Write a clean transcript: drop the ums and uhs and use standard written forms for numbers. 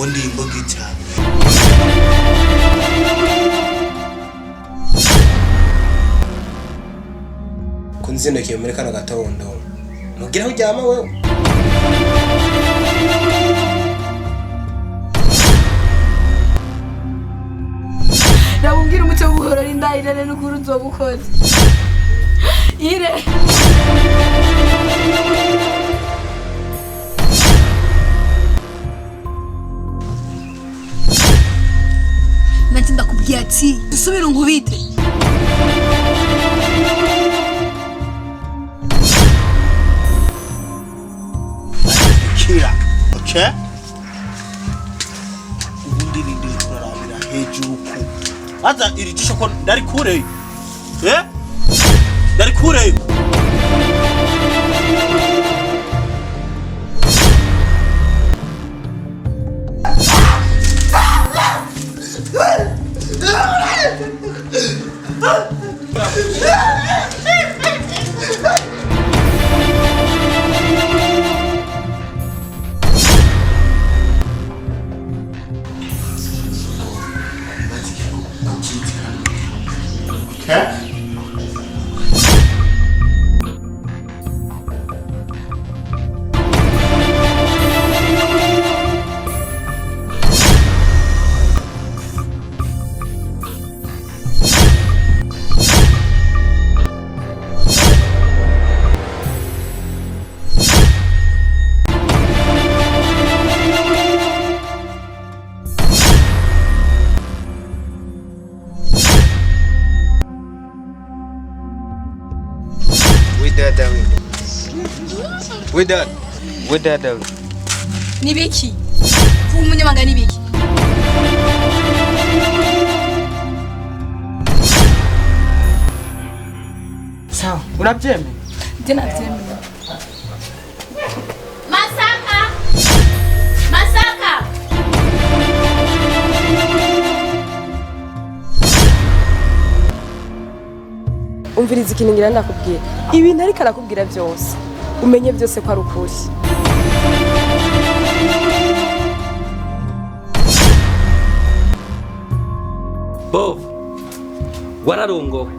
undi imbugita kunzindukiye muri kano gatondo mugira aho uryama wewe ndabungira umuco buhoro indahirere n'ukuri nzobukoze ire nanjye ndakubwiye ati dusubire nkubite kira okay ubundi nindi turarabira hejuru ko aza irijisho ko ndari kure ndari kure With that nibiki umunyamanga nibiki sawa unabyemeye nje nabyemeye Masaka umviriza ikintu ngira ndakubwira ibintu ariko arakubwira byose umenye byose ko ari ukuri Bob wararongowe